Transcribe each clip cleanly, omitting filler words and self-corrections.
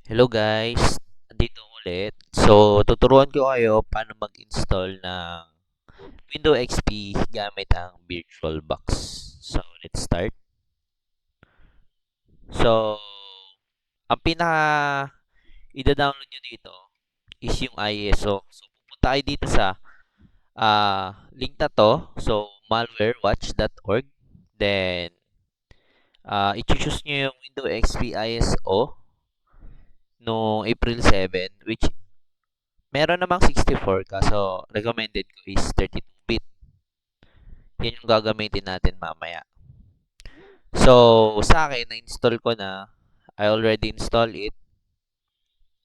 Hello guys, dito ulit. So, tuturuan ko kayo paano mag-install ng Windows XP gamit ang VirtualBox. So, let's start. So, ang pinaka i-download nyo dito is yung ISO. So, pupunta kayo dito sa link na to. So, malwarewatch.org. Then, i-choose nyo yung Windows XP ISO no April 7, which meron namang 64 kaso recommended ko is 32-bit. Yan yung gagamitin natin mamaya. So, sa akin, na-install ko na. I already installed it.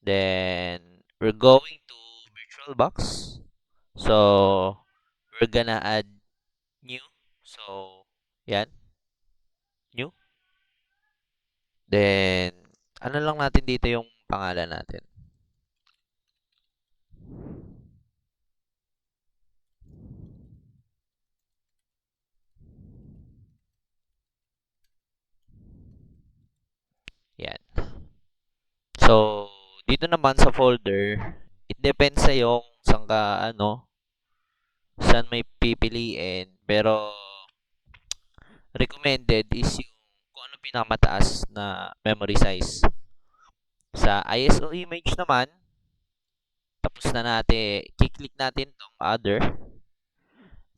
Then, we're going to VirtualBox. So, we're gonna add new. So, yan, new. Then, ano lang natin dito yung pangalan natin. Yan. So, dito naman sa folder, it depends sa kung saan ka, saan may pipiliin. Pero, recommended is yung kung ano pinakamataas na memory size. Sa ISO image naman, tapos na natin, kiklik natin tong other.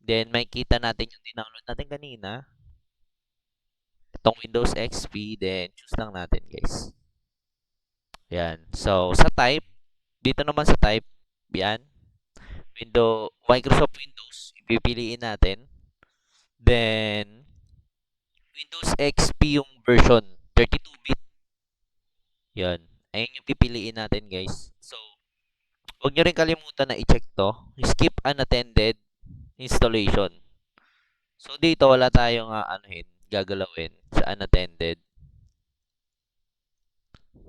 Then, may kita natin yung dinownload natin kanina. Itong Windows XP, then choose lang natin guys. Yan. So, sa type, dito naman sa type, yan. Microsoft Windows, ipipiliin natin. Then, Windows XP yung version, 32-bit. Yan. Ayun yung pipiliin natin guys. So, huwag nyo rin kalimutan na i-check to. Skip unattended installation. So, dito wala tayong gagalawin sa unattended.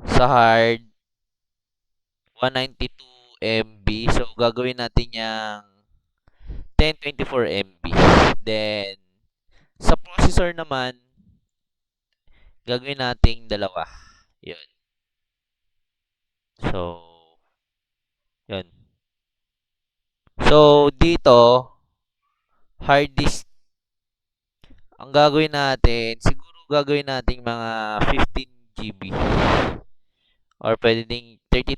Sa hard, 192 MB. So, gagawin natin yung 1024 MB. Then, sa processor naman, gagawin nating dalawa. Yun. So, yun. So, dito, hard disk, ang gagawin natin, siguro gagawin nating mga 15 GB. Or pwede ding 32.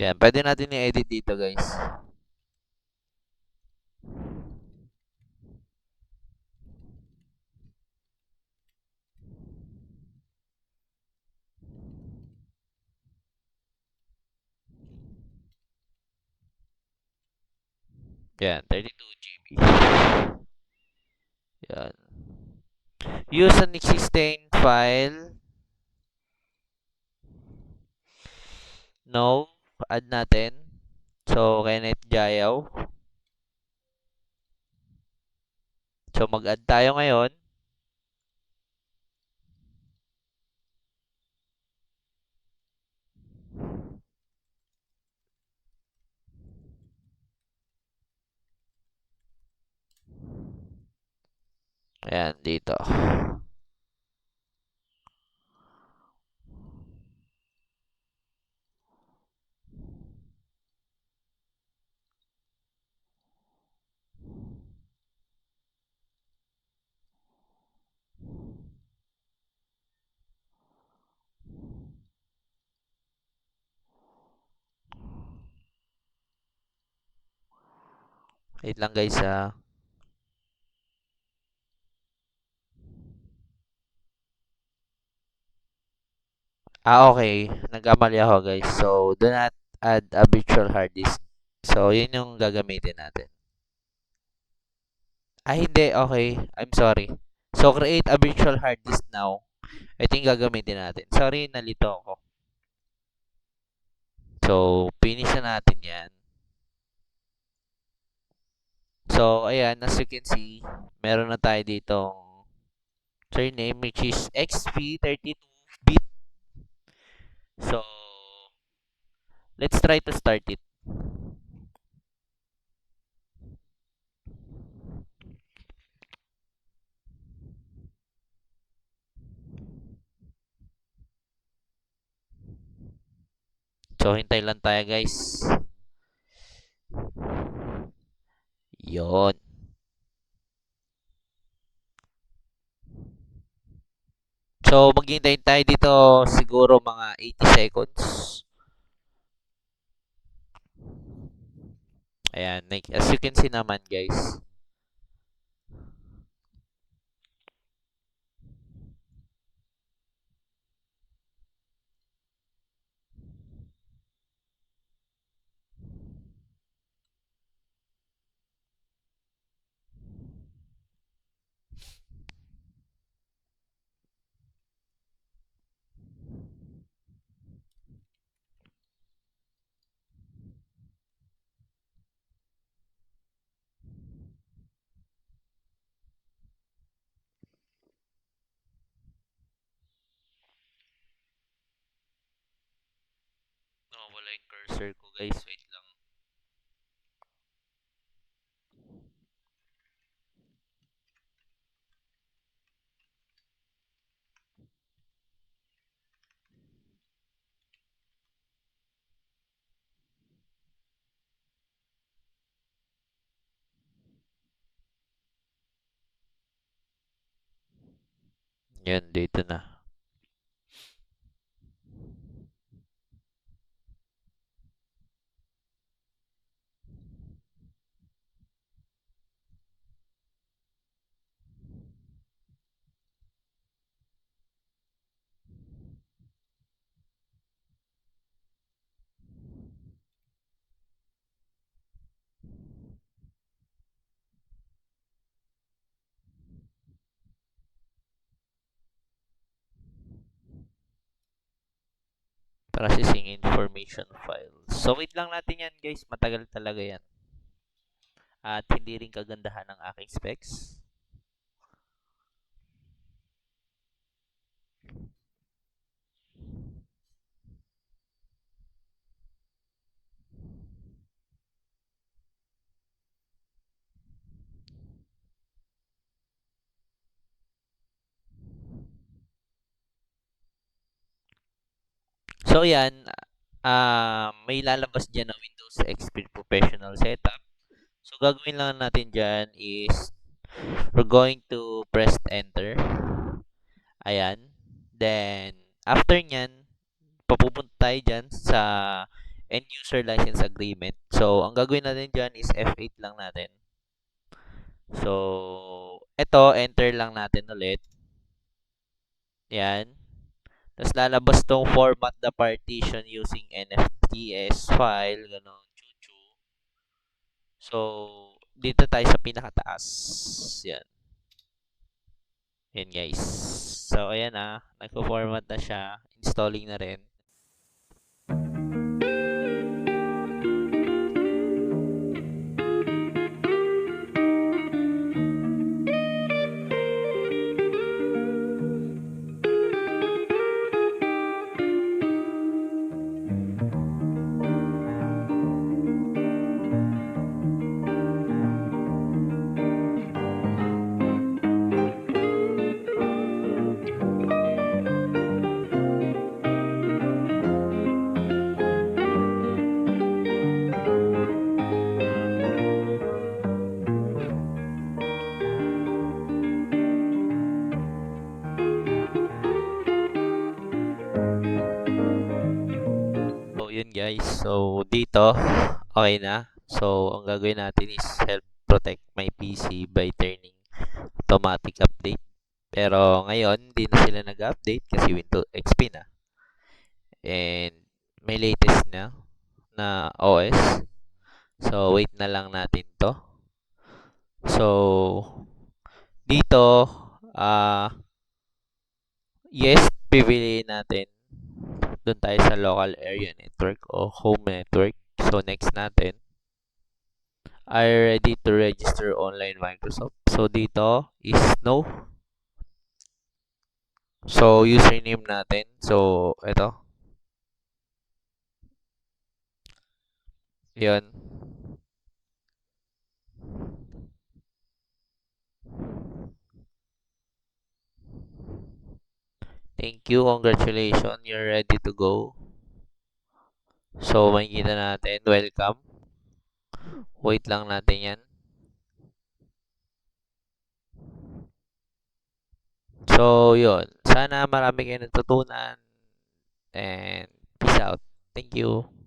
Yan, pwede natin i-edit dito guys. Yan, 32 GB. Yan. Use an existing file. No. Add natin. So, Kenneth Jayaw. So, mag-add tayo ngayon. Ayan, dito. Wait lang guys ha. Okay. Nagkamali ako guys. So, do not add a virtual hard disk. So, yun yung gagamitin natin. Hindi. Okay. I'm sorry. So, create a virtual hard disk now. Ito yung gagamitin natin. Sorry, nalito ako. So, finish na natin yan. So, ayan, as you can see, meron na tayo ditong surname which is XP32-bit. So, let's try to start it. So, hintay lang tayo guys. Yon. So, maghintay tayo dito siguro mga 80 seconds. Ayan, like, as you can see naman guys. Wala yung cursor ko guys. Wait lang. Yan, dito na. Processing information files. So, wait lang natin yan guys. Matagal talaga yan. At hindi rin kagandahan ng aking specs. So, yan. May lalabas dyan na Windows XP Professional Setup. So, gagawin lang natin dyan is we're going to press enter. Ayan. Then, after nyan, papupunta tayo dyan sa end user license agreement. So, ang gagawin natin dyan is F8 lang natin. So, eto, enter lang natin ulit. Yan. Tapos lalabas tong format the partition using NFTS file, ganun, chuchu. So, dito tayo sa pinakataas. Yan. Yan guys. So, ayan na. Nagpo-format na siya. Installing na rin. So, yun guys. So, dito, okay na. So, ang gagawin natin is help protect my PC by turning automatic update. Pero ngayon, hindi na sila nag-update kasi Windows XP na. And may latest na OS. So, wait na lang natin to. So, dito, yes, pipiliin natin. Doon tayo sa local area network o home network. So, next natin. Are you ready to register online Microsoft? So, dito is no. So, username natin. So, ito. Yun. Thank you. Congratulations. You're ready to go. So, makikita natin, welcome. Wait lang natin yan. So, yun. Sana marami kayong natutunan and peace out. Thank you.